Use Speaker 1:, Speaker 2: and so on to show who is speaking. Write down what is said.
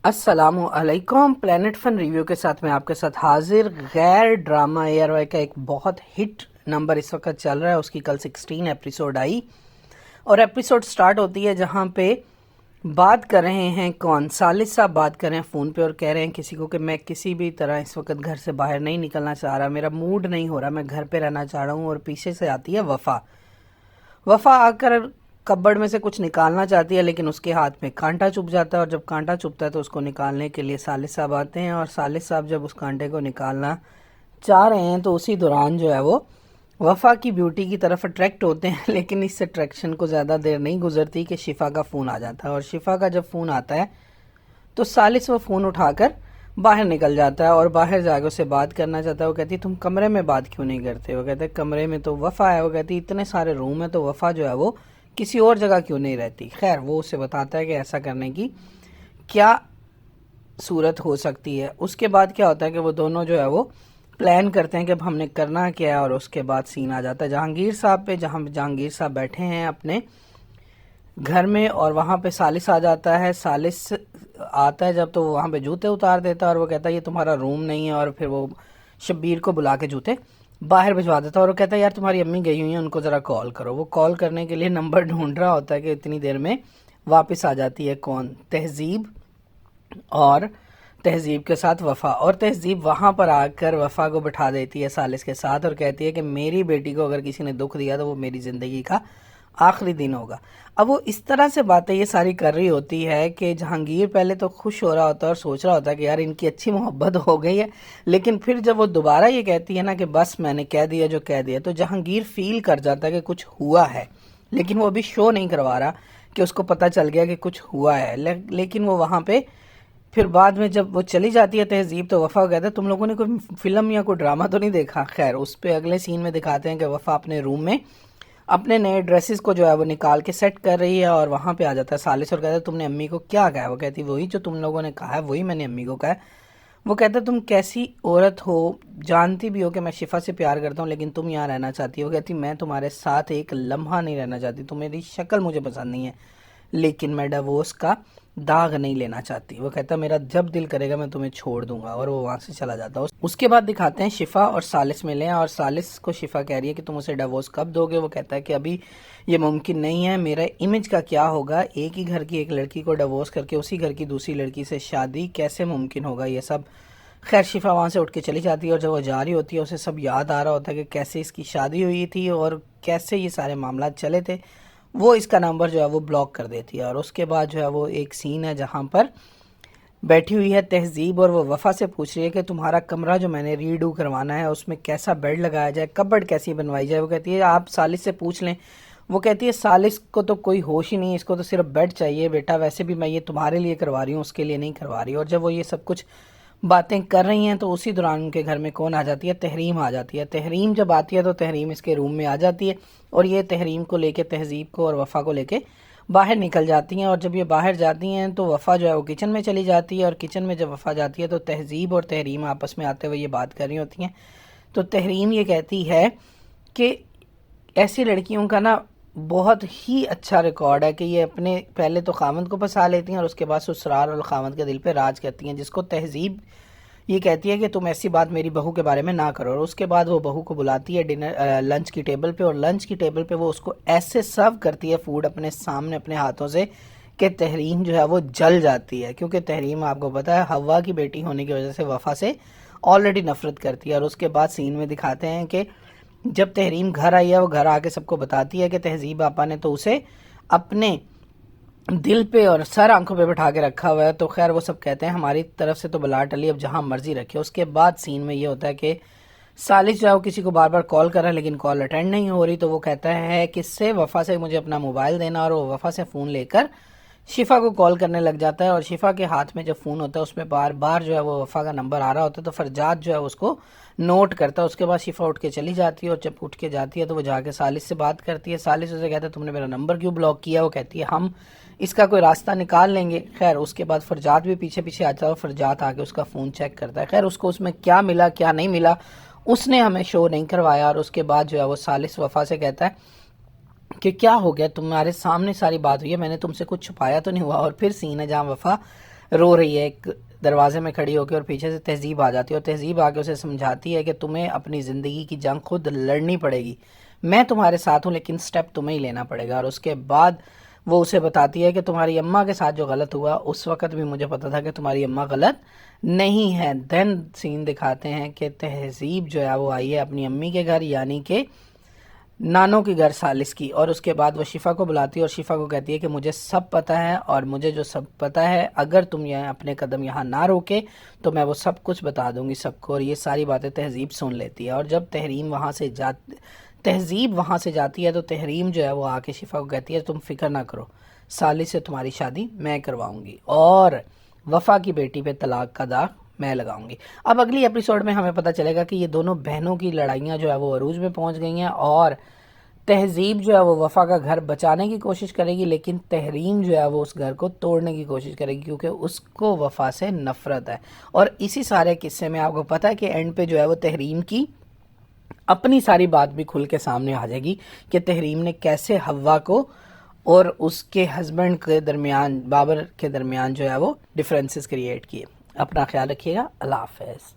Speaker 1: السلام علیکم۔ پلانٹ فن ریویو کے ساتھ میں آپ کے ساتھ حاضر۔ غیر ڈرامہ ایئر وائی کا ایک بہت ہٹ نمبر اس وقت چل رہا ہے، اس کی کل 16 ایپیسوڈ آئی اور ایپیسوڈ سٹارٹ ہوتی ہے جہاں پہ بات کر رہے ہیں کون، سالس صاحب بات کر رہے ہیں فون پہ اور کہہ رہے ہیں کسی کو کہ میں کسی بھی طرح اس وقت گھر سے باہر نہیں نکلنا چاہ رہا، میرا موڈ نہیں ہو رہا، میں گھر پہ رہنا چاہ رہا ہوں۔ اور پیچھے سے آتی ہے وفا آ کر کبڑ میں سے کچھ نکالنا چاہتی ہے، لیکن اس کے ہاتھ میں کانٹا چپ جاتا ہے اور جب کانٹا چپتا ہے تو اس کو نکالنے کے لیے سالس صاحب آتے ہیں اور سالس صاحب جب اس کانٹے کو نکالنا چاہ رہے ہیں تو اسی دوران جو ہے وہ وفا کی بیوٹی کی طرف اٹریکٹ ہوتے ہیں، لیکن اس اٹریکشن کو زیادہ دیر نہیں گزرتی کہ شفا کا فون آ جاتا ہے اور شفا کا جب فون آتا ہے تو سالس وہ فون اٹھا کر باہر نکل جاتا ہے اور باہر جا کے اسے بات کرنا چاہتا ہے۔ وہ کہتی تم کمرے میں بات کیوں نہیں کرتے؟ وہ کہتے کمرے میں تو وفا ہے۔ وہ کہتی اتنے سارے روم ہیں تو وفا جو ہے وہ کسی اور جگہ کیوں نہیں رہتی؟ خیر وہ اسے بتاتا ہے کہ ایسا کرنے کی کیا صورت ہو سکتی ہے۔ اس کے بعد کیا ہوتا ہے کہ وہ دونوں جو ہے وہ پلان کرتے ہیں کہ اب ہم نے کرنا کیا ہے، اور اس کے بعد سین آ جاتا ہے جہانگیر صاحب پہ، جہاں جہانگیر صاحب بیٹھے ہیں اپنے گھر میں اور وہاں پہ سالس آ جاتا ہے۔ سالس آتا ہے جب تو وہ وہاں پہ جوتے اتار دیتا ہے اور وہ کہتا ہے یہ تمہارا روم نہیں ہے، اور پھر وہ شبیر کو بلا کے جوتے باہر بھجوا دیتا ہے اور وہ کہتا ہے یار تمہاری امی گئی ہوئی ہیں، ان کو ذرا کال کرو۔ وہ کال کرنے کے لیے نمبر ڈھونڈ رہا ہوتا ہے کہ اتنی دیر میں واپس آ جاتی ہے کون، تہذیب، اور تہذیب کے ساتھ وفا، اور تہذیب وہاں پر آ کر وفا کو بٹھا دیتی ہے سالس کے ساتھ اور کہتی ہے کہ میری بیٹی کو اگر کسی نے دکھ دیا تو وہ میری زندگی کا آخری دن ہوگا۔ اب وہ اس طرح سے باتیں یہ ساری کر رہی ہوتی ہے کہ جہانگیر پہلے تو خوش ہو رہا ہوتا ہے اور سوچ رہا ہوتا ہے کہ یار ان کی اچھی محبت ہو گئی ہے، لیکن پھر جب وہ دوبارہ یہ کہتی ہے نا کہ بس میں نے کہہ دیا جو کہہ دیا، تو جہانگیر فیل کر جاتا ہے کہ کچھ ہوا ہے، لیکن وہ ابھی شو نہیں کروا رہا کہ اس کو پتہ چل گیا کہ کچھ ہوا ہے۔ لیکن وہ وہاں پہ پھر بعد میں جب وہ چلی جاتی ہے تہذیب تو وفا کہتا ہے تم لوگوں نے کوئی فلم یا کوئی ڈرامہ تو نہیں دیکھا؟ خیر اس پہ اگلے سین میں دکھاتے ہیں کہ وفا اپنے روم میں اپنے نئے ڈریسز کو جو ہے وہ نکال کے سیٹ کر رہی ہے اور وہاں پہ آ جاتا ہے سالس اور کہتا ہے تم نے امی کو کیا کہا؟ وہ کہتی وہی جو تم لوگوں نے کہا ہے وہی میں نے امی کو کہا ہے۔ وہ کہتا ہے تم کیسی عورت ہو، جانتی بھی ہو کہ میں شفا سے پیار کرتا ہوں لیکن تم یہاں رہنا چاہتی ہو۔ وہ کہتی میں تمہارے ساتھ ایک لمحہ نہیں رہنا چاہتی، تمہاری شکل مجھے پسند نہیں ہے، لیکن میں ڈیورس کا داغ نہیں لینا چاہتی۔ وہ کہتا میرا جب دل کرے گا میں تمہیں چھوڑ دوں گا، اور وہ وہاں سے چلا جاتا ہے۔ اس کے بعد دکھاتے ہیں شفا اور سالس ملے ہیں اور سالس کو شفا کہہ رہی ہے کہ تم اسے ڈیورس کب دو گے؟ وہ کہتا ہے کہ ابھی یہ ممکن نہیں ہے، میرا امیج کا کیا ہوگا، ایک ہی گھر کی ایک لڑکی کو ڈیورس کر کے اسی گھر کی دوسری لڑکی سے شادی کیسے ممکن ہوگا یہ سب۔ خیر شفا وہاں سے اٹھ کے چلی جاتی ہے اور جب وہ جا رہی ہوتی ہے اسے سب یاد آ رہا ہوتا ہے کہ کیسے اس کی شادی ہوئی تھی اور کیسے یہ سارے معاملات چلے تھے۔ وہ اس کا نمبر جو ہے وہ بلاک کر دیتی ہے اور اس کے بعد جو ہے وہ ایک سین ہے جہاں پر بیٹھی ہوئی ہے تہذیب اور وہ وفا سے پوچھ رہی ہے کہ تمہارا کمرہ جو میں نے ریڈو کروانا ہے اس میں کیسا بیڈ لگایا جائے، کبڈ کیسی بنوائی جائے۔ وہ کہتی ہے آپ سالس سے پوچھ لیں۔ وہ کہتی ہے سالس کو تو کوئی ہوش ہی نہیں، اس کو تو صرف بیڈ چاہیے بیٹا، ویسے بھی میں یہ تمہارے لیے کروا رہی ہوں، اس کے لیے نہیں کروا رہی۔ اور جب وہ یہ سب کچھ باتیں کر رہی ہیں تو اسی دوران ان کے گھر میں کون آ جاتی ہے؟ تحریم آ جاتی ہے۔ تحریم جب آتی ہے تو تحریم اس کے روم میں آ جاتی ہے اور یہ تحریم کو لے کے تہذیب کو اور وفا کو لے کے باہر نکل جاتی ہیں، اور جب یہ باہر جاتی ہیں تو وفا جو ہے وہ کچن میں چلی جاتی ہے اور کچن میں جب وفا جاتی ہے تو تہذیب اور تحریم آپس میں آتے ہوئے یہ بات کر رہی ہوتی ہیں۔ تو تحریم یہ کہتی ہے کہ ایسی لڑکیوں کا نا بہت ہی اچھا ریکارڈ ہے کہ یہ اپنے پہلے تو خاوند کو پسا لیتی ہیں اور اس کے بعد سسرال اور خاوند کے دل پہ راج کرتی ہیں، جس کو تہذیب یہ کہتی ہے کہ تم ایسی بات میری بہو کے بارے میں نہ کرو۔ اور اس کے بعد وہ بہو کو بلاتی ہے لنچ کی ٹیبل پہ، اور لنچ کی ٹیبل پہ وہ اس کو ایسے سرو کرتی ہے فوڈ اپنے سامنے اپنے ہاتھوں سے کہ تحریم جو ہے وہ جل جاتی ہے، کیونکہ تحریم آپ کو پتا ہے حوا کی بیٹی ہونے کی وجہ سے وفا سے آلریڈی نفرت کرتی ہے۔ اور اس کے بعد سین میں دکھاتے ہیں کہ جب تحریم گھر آئی ہے وہ گھر آ کے سب کو بتاتی ہے کہ تہذیب آپا نے تو اسے اپنے دل پہ اور سر آنکھوں پہ بٹھا کے رکھا ہوا ہے۔ تو خیر وہ سب کہتے ہیں ہماری طرف سے تو بلا ٹلی، اب جہاں مرضی رکھے۔ اس کے بعد سین میں یہ ہوتا ہے کہ سالس جو ہے وہ کسی کو بار بار کال کر رہا ہے لیکن کال اٹینڈ نہیں ہو رہی، تو وہ کہتا ہے کس سے؟ وفا سے مجھے اپنا موبائل دینا، اور وہ وفا سے فون لے کر شفا کو کال کرنے لگ جاتا ہے، اور شفا کے ہاتھ میں جب فون ہوتا ہے اس میں بار بار جو ہے وہ وفا کا نمبر آ رہا ہوتا ہے، تو فرجاد جو ہے اس کو نوٹ کرتا ہے۔ اس کے بعد شفا اٹھ کے چلی جاتی ہے اور جب اٹھ کے جاتی ہے تو وہ جا کے سالس سے بات کرتی ہے۔ سالس اسے کہتا ہے تم نے میرا نمبر کیوں بلاک کیا؟ وہ کہتی ہے ہم اس کا کوئی راستہ نکال لیں گے۔ خیر اس کے بعد فرجاد بھی پیچھے پیچھے آتا ہے اور فرجاد آ کے اس کا فون چیک کرتا ہے۔ خیر اس کو اس میں کیا ملا کیا نہیں ملا اس نے ہمیں شو نہیں کروایا، اور اس کے بعد جو ہے وہ سالس وفا سے کہتا ہے کہ کیا ہو گیا، تمہارے سامنے ساری بات ہوئی ہے، میں نے تم سے کچھ چھپایا تو نہیں ہوا۔ اور پھر سین ہے جہاں وفا رو رہی ہے ایک دروازے میں کھڑی ہو کے، اور پیچھے سے تہذیب آ جاتی ہے، اور تہذیب آ کے اسے سمجھاتی ہے کہ تمہیں اپنی زندگی کی جنگ خود لڑنی پڑے گی، میں تمہارے ساتھ ہوں لیکن سٹیپ تمہیں ہی لینا پڑے گا۔ اور اس کے بعد وہ اسے بتاتی ہے کہ تمہاری اماں کے ساتھ جو غلط ہوا اس وقت بھی مجھے پتا تھا کہ تمہاری اماں غلط نہیں ہے۔ دین سین دکھاتے ہیں کہ تہذیب جو ہے وہ آئی ہے اپنی امی کے گھر، یعنی کہ نانوں کی گھر سالس کی، اور اس کے بعد وہ شفا کو بلاتی ہے اور شفا کو کہتی ہے کہ مجھے سب پتہ ہے، اور مجھے جو سب پتہ ہے اگر تم یہاں اپنے قدم یہاں نہ روکے تو میں وہ سب کچھ بتا دوں گی سب کو۔ اور یہ ساری باتیں تہذیب سن لیتی ہے، اور جب تہذیب وہاں سے جاتی ہے تو تحریم جو ہے وہ آ کے شفا کو کہتی ہے تم فکر نہ کرو، سالس سے تمہاری شادی میں کرواؤں گی، اور وفا کی بیٹی پہ طلاق کا داغ میں لگاؤں گی۔ اب اگلی ایپیسوڈ میں ہمیں پتہ چلے گا کہ یہ دونوں بہنوں کی لڑائیاں جو ہے وہ عروج میں پہنچ گئی ہیں، اور تہذیب جو ہے وہ وفا کا گھر بچانے کی کوشش کرے گی، لیکن تحریم جو ہے وہ اس گھر کو توڑنے کی کوشش کرے گی کیونکہ اس کو وفا سے نفرت ہے۔ اور اسی سارے قصے میں آپ کو پتہ ہے کہ اینڈ پہ جو ہے وہ تحریم کی اپنی ساری بات بھی کھل کے سامنے آ جائے گی کہ تحریم نے کیسے حوا کو اور اس کے ہسبینڈ کے درمیان، بابر کے درمیان جو ہے وہ ڈفرینسز کریٹ کیے۔ اپنا خیال رکھیے گا، اللہ حافظ۔